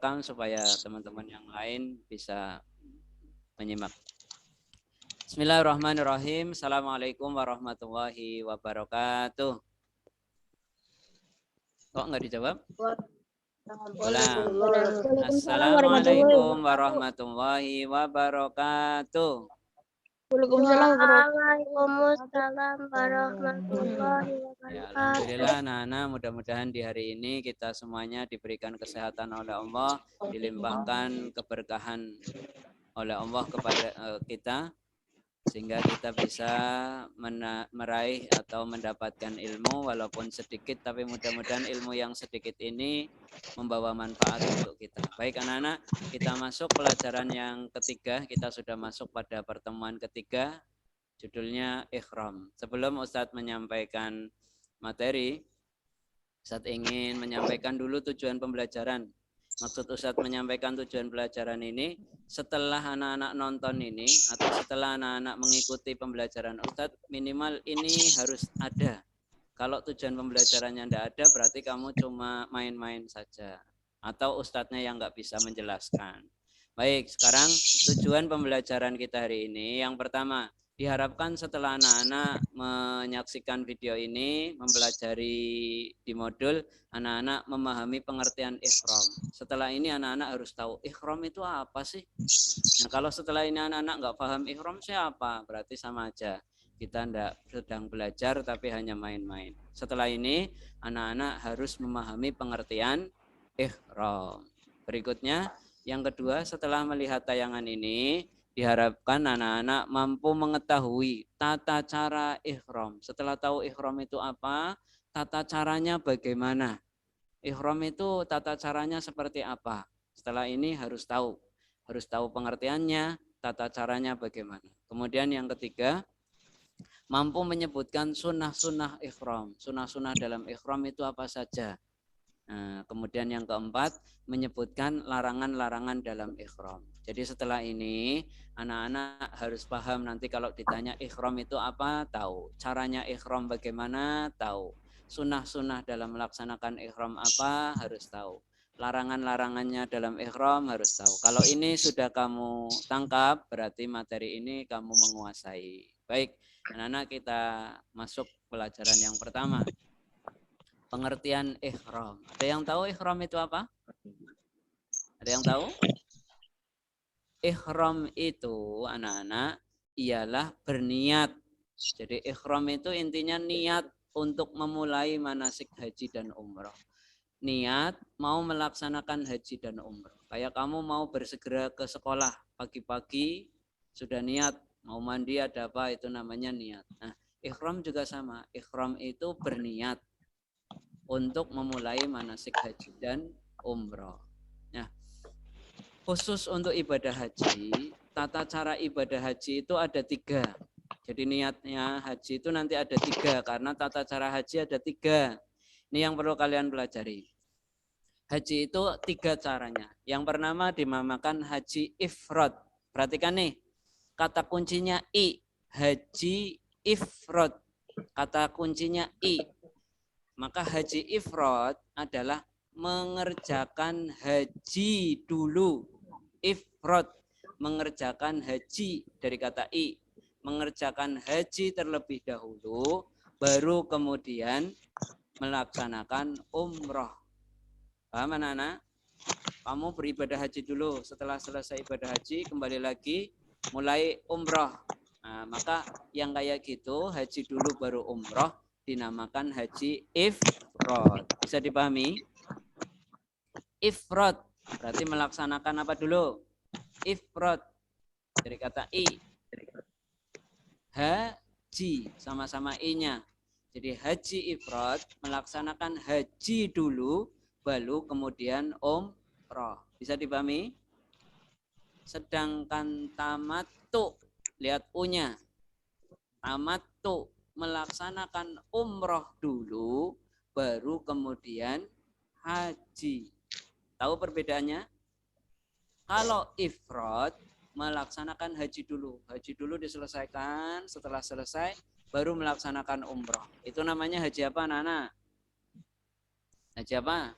direkam supaya teman-teman yang lain bisa menyimak. Bismillahirrahmanirrahim. Assalamualaikum warahmatullahi wabarakatuh. Kok nggak dijawab? Ulang. Assalamualaikum warahmatullahi wabarakatuh. Waalaikumsalam warahmatullahi Ya, wabarakatuh. alhamdulillah anak-anak, mudah-mudahan di hari ini kita semuanya diberikan kesehatan oleh Allah, dilimpahkan keberkahan oleh Allah kepada kita, sehingga kita bisa meraih atau mendapatkan ilmu walaupun sedikit, tapi mudah-mudahan ilmu yang sedikit ini membawa manfaat untuk kita. Baik anak-anak, kita masuk pelajaran yang ketiga. Kita sudah masuk pada pertemuan ketiga, judulnya Ikhram. Sebelum Ustadz menyampaikan materi, Ustadz ingin menyampaikan dulu tujuan pembelajaran. Maksud Ustadz menyampaikan tujuan pelajaran ini, setelah anak-anak nonton ini atau setelah anak-anak mengikuti pembelajaran Ustadz, minimal ini harus ada. Kalau tujuan pembelajarannya tidak ada, berarti kamu cuma main-main saja. Atau Ustadznya yang nggak bisa menjelaskan. Baik, sekarang tujuan pembelajaran kita hari ini. Yang pertama, diharapkan setelah anak-anak menyaksikan video ini, mempelajari di modul, anak-anak memahami pengertian ikhram. Setelah ini anak-anak harus tahu, ikhram itu apa sih? Nah, kalau setelah ini anak-anak nggak paham ikhram siapa, berarti sama aja. Kita tidak sedang belajar tapi hanya main-main. Setelah ini anak-anak harus memahami pengertian ikhram. Berikutnya, yang kedua, setelah melihat tayangan ini, diharapkan anak-anak mampu mengetahui tata cara ikhram. Setelah tahu ikhram itu apa, tata caranya bagaimana. Ikhram itu tata caranya seperti apa. Setelah ini harus tahu pengertiannya, tata caranya bagaimana. Kemudian yang ketiga, mampu menyebutkan sunnah-sunnah ikhram. Sunnah-sunnah dalam ikhram itu apa saja. Nah, kemudian yang keempat, menyebutkan larangan-larangan dalam ikhram. Jadi setelah ini, anak-anak harus paham nanti kalau ditanya ikhram itu apa, tahu. Caranya ikhram bagaimana, tahu. Sunnah-sunnah dalam melaksanakan ikhram apa, harus tahu. Larangan-larangannya dalam ikhram harus tahu. Kalau ini sudah kamu tangkap, berarti materi ini kamu menguasai. Baik, anak-anak kita masuk pelajaran yang pertama. Pengertian ikhram. Ada yang tahu ikhram itu apa? Ada yang tahu? Ikhram itu anak-anak ialah berniat. Jadi ikhram itu intinya niat untuk memulai manasik haji dan umroh. Niat mau melaksanakan haji dan umroh. Kayak kamu mau bersegera ke sekolah pagi-pagi sudah niat mau mandi ada apa itu namanya niat. Nah, ikhram juga sama. Ikhram itu berniat untuk memulai manasik haji dan umroh. Nah, khusus untuk ibadah haji, tata cara ibadah haji itu ada 3. Jadi niatnya haji itu nanti ada 3, karena tata cara haji ada 3. Ini yang perlu kalian pelajari. Haji itu 3 caranya. Yang pertama dinamakan haji ifrad. Perhatikan nih, kata kuncinya I. Haji ifrad. Kata kuncinya I. Maka haji ifrad adalah mengerjakan haji dulu. Ifrad, mengerjakan haji dari kata I. Mengerjakan haji terlebih dahulu, baru kemudian melaksanakan umroh. Paham anak-anak? Kamu beribadah haji dulu. Setelah selesai ibadah haji, kembali lagi mulai umroh. Nah, maka yang kayak gitu, haji dulu baru umroh, dinamakan haji ifrad. Bisa dipahami? Ifrad berarti melaksanakan apa dulu? Ifrad dari kata I. Haji sama-sama I-nya. Jadi haji ifrad melaksanakan haji dulu, baru kemudian umroh. Bisa dipahami? Sedangkan tamattu, lihat U-nya. Tamattu melaksanakan umroh dulu, baru kemudian haji. Tahu perbedaannya? Kalau ifrad melaksanakan haji dulu. Haji dulu diselesaikan, setelah selesai baru melaksanakan umroh. Itu namanya haji apa, Nana? Haji apa?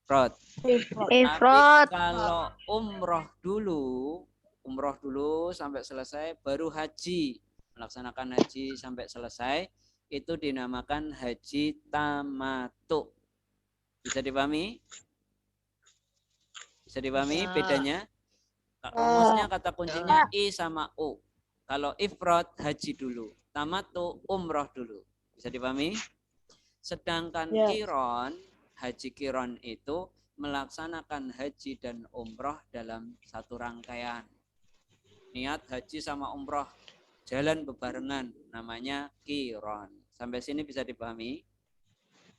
ifrad. Tapi Ifrad. kalau umroh dulu sampai selesai, baru haji. Melaksanakan haji sampai selesai, itu dinamakan haji tamattu. Bisa dipahami? Bisa dipahami bedanya? Rumusnya kata kuncinya I sama U. Kalau ifrad haji dulu, tamattu umroh dulu. Bisa dipahami? Sedangkan kiron, haji kiron itu melaksanakan haji dan umroh dalam satu rangkaian. Niat haji sama umroh jalan bebarengan, namanya kiron. Sampai sini bisa dipahami?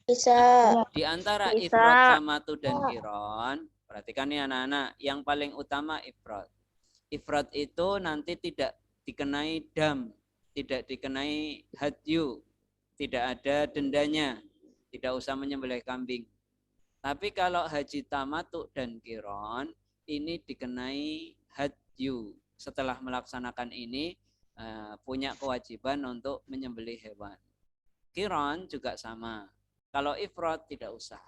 Bisa. Di antara Bisa. ifrad, tamattu dan kiron, perhatikan nih anak-anak, yang paling utama ifrad. Ifrad itu nanti tidak dikenai dam, tidak dikenai hadyu, tidak ada dendanya, tidak usah menyembelih kambing. Tapi kalau haji tamattu dan kiron, ini dikenai hadyu. Setelah melaksanakan ini, punya kewajiban untuk menyembelih hewan. Kiron juga sama. Kalau ifrad tidak usah.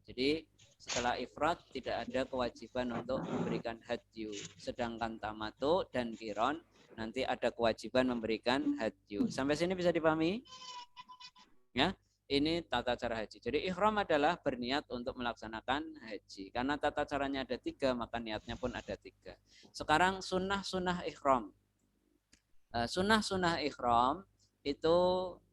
Jadi setelah ifrad tidak ada kewajiban untuk memberikan hadyu. Sedangkan tamattu dan kiron nanti ada kewajiban memberikan hadyu. Sampai sini bisa dipahami? Ya, ini tata cara haji. Jadi ihram adalah berniat untuk melaksanakan haji. Karena tata caranya ada 3, maka niatnya pun ada 3. Sekarang sunnah-sunnah ihram. Sunnah-sunnah ihram itu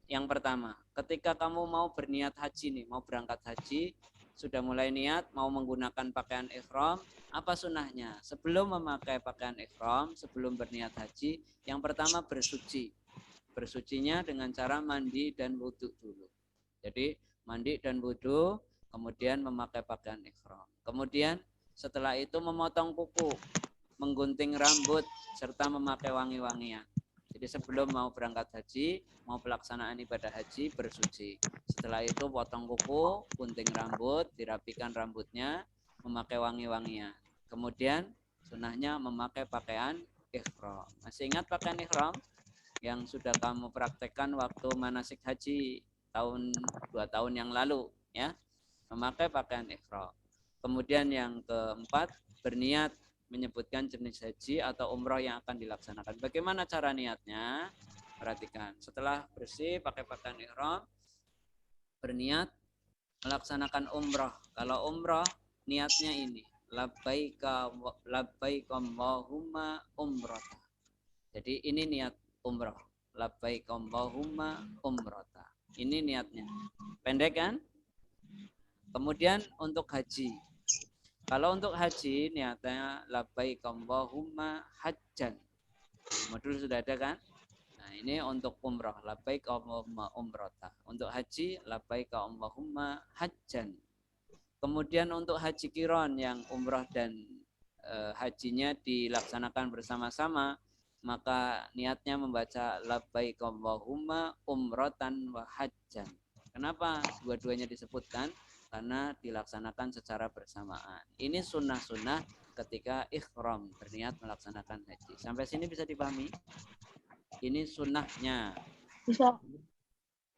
yang pertama, ketika kamu mau berniat haji nih, mau berangkat haji, sudah mulai niat mau menggunakan pakaian ihram, apa sunnahnya? Sebelum memakai pakaian ihram, sebelum berniat haji, yang pertama bersuci. Bersucinya dengan cara mandi dan wudhu dulu. Jadi mandi dan wudhu, kemudian memakai pakaian ihram. Kemudian setelah itu memotong kuku, menggunting rambut, serta memakai wangi-wangian. Jadi sebelum mau berangkat haji, mau pelaksanaan ibadah haji, bersuci. Setelah itu potong kuku, gunting rambut, dirapikan rambutnya, memakai wangi-wangian. Kemudian sunnahnya memakai pakaian ihram. Masih ingat pakaian ihram yang sudah kamu praktekkan waktu manasik haji tahun 2 tahun yang lalu, ya? Memakai pakaian ihram. Kemudian yang keempat, berniat menyebutkan jenis haji atau umroh yang akan dilaksanakan. Bagaimana cara niatnya? Perhatikan. Setelah bersih pakai pakaian ihram, berniat melaksanakan umroh. Kalau umroh niatnya ini, labbaika Allahumma umrata. Jadi ini niat umroh. Labbaika Allahumma umrata. Ini niatnya. Pendek kan? Kemudian untuk haji. Kalau untuk haji niatnya labbaik Allahumma hajjan. Modul sudah ada kan? Nah, ini untuk umrah, labbaik Allahumma umrata. Untuk haji labbaik Allahumma hajjan. Kemudian untuk haji kiron yang umrah dan hajinya dilaksanakan bersama-sama, maka niatnya membaca labbaik Allahumma umratan wa hajjan. Kenapa dua-duanya disebutkan? Karena dilaksanakan secara bersamaan. Ini sunnah-sunnah ketika ihram, berniat melaksanakan haji. Sampai sini bisa dipahami? Ini sunnahnya. Bisa.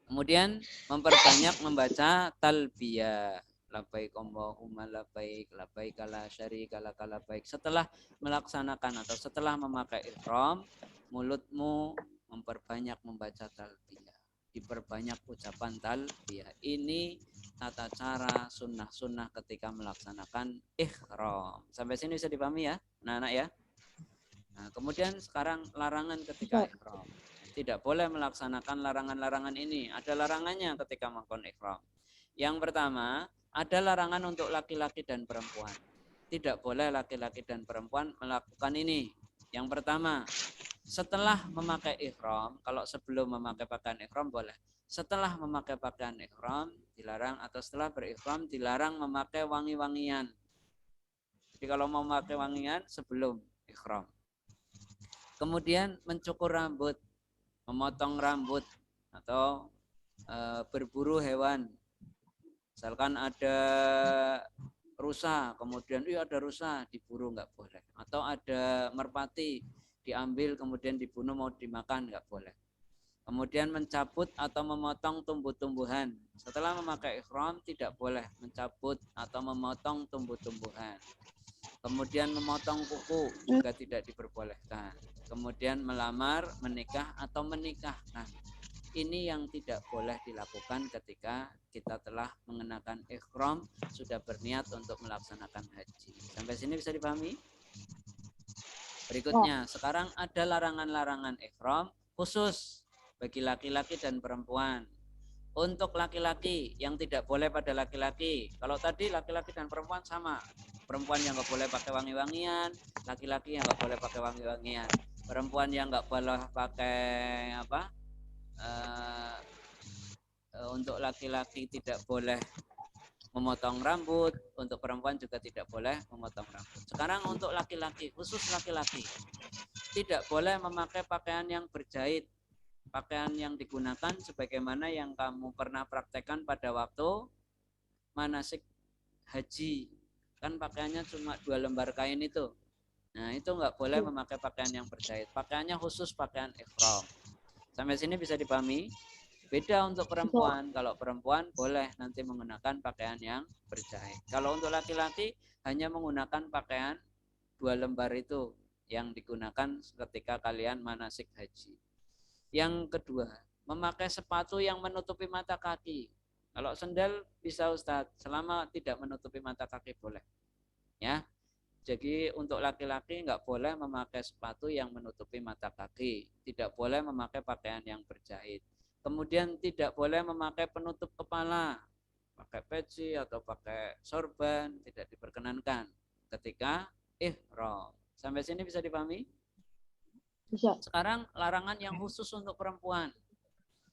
Kemudian memperbanyak membaca talbiyah. Labbaik Allahumma labbaik, labbaik la syarika laka labbaik. Setelah melaksanakan atau setelah memakai ihram, mulutmu memperbanyak membaca talbiyah. Diperbanyak ucapan talbiyah. Ini tata cara sunnah-sunnah ketika melaksanakan ihram. Sampai sini bisa dipahami ya, anak-anak ya. Nah, kemudian sekarang larangan ketika ihram. Tidak boleh melaksanakan larangan-larangan ini. Ada larangannya ketika melakukan ihram. Yang pertama, ada larangan untuk laki-laki dan perempuan. Tidak boleh laki-laki dan perempuan melakukan ini. Yang pertama, setelah memakai ihram, kalau sebelum memakai pakaian ihram boleh. Setelah memakai pakaian ihram dilarang, atau setelah berihram dilarang memakai wangi-wangian. Jadi kalau mau memakai wangian sebelum ihram. Kemudian mencukur rambut, memotong rambut, atau berburu hewan. Misalkan ada rusa, kemudian ada rusa diburu, nggak boleh. Atau ada merpati diambil kemudian dibunuh mau dimakan, nggak boleh. Kemudian mencabut atau memotong tumbuh-tumbuhan. Setelah memakai ihram tidak boleh mencabut atau memotong tumbuh-tumbuhan. Kemudian memotong kuku juga tidak diperbolehkan. Kemudian melamar, menikah atau menikahkan. Ini yang tidak boleh dilakukan ketika kita telah mengenakan ihram, sudah berniat untuk melaksanakan haji. Sampai sini bisa dipahami? Berikutnya, sekarang ada larangan-larangan ihram khusus bagi laki-laki dan perempuan. Untuk laki-laki yang tidak boleh pada laki-laki, kalau tadi laki-laki dan perempuan sama, perempuan yang nggak boleh pakai wangi-wangian, laki-laki yang nggak boleh pakai wangi-wangian, perempuan yang nggak boleh pakai apa, untuk laki-laki tidak boleh memotong rambut, untuk perempuan juga tidak boleh memotong rambut. Sekarang untuk laki-laki, khusus laki-laki, tidak boleh memakai pakaian yang berjahit, pakaian yang digunakan sebagaimana yang kamu pernah praktekkan pada waktu manasik haji. Kan pakaiannya cuma 2 lembar kain itu. Nah, itu nggak boleh memakai pakaian yang berjahit. Pakaiannya khusus pakaian ihram. Sampai sini bisa dipahami? Beda untuk perempuan. Kalau perempuan boleh nanti menggunakan pakaian yang berjahit. Kalau untuk laki-laki hanya menggunakan pakaian 2 lembar itu yang digunakan ketika kalian manasik haji. Yang kedua, memakai sepatu yang menutupi mata kaki. Kalau sendal bisa Ustadz, selama tidak menutupi mata kaki boleh. Ya, jadi untuk laki-laki nggak boleh memakai sepatu yang menutupi mata kaki. Tidak boleh memakai pakaian yang berjahit. Kemudian tidak boleh memakai penutup kepala. Pakai peci atau pakai sorban tidak diperkenankan ketika ihram. Sampai sini bisa dipahami? Bisa. Sekarang larangan yang khusus untuk perempuan.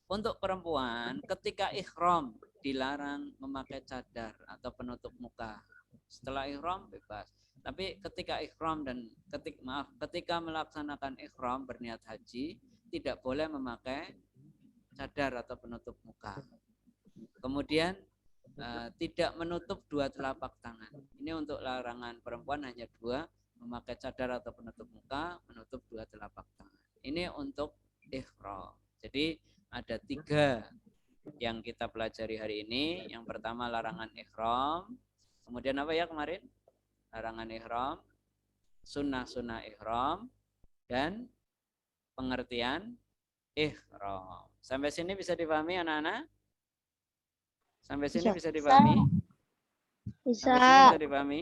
Untuk perempuan ketika ihram dilarang memakai cadar atau penutup muka. Setelah ihram bebas. Tapi ketika ihram dan ketika melaksanakan ihram berniat haji tidak boleh memakai cadar atau penutup muka. Kemudian tidak menutup 2 telapak tangan. Ini untuk larangan perempuan hanya 2, memakai cadar atau penutup muka, menutup 2 telapak tangan. Ini untuk ihram. Jadi ada 3 yang kita pelajari hari ini. Yang pertama larangan ihram. Kemudian apa ya kemarin? Larangan ihram, sunnah-sunnah ihram, dan pengertian ihram. Sampai sini bisa dipahami anak-anak? Sampai sini bisa dipahami? Bisa. Sampai sini bisa dipahami?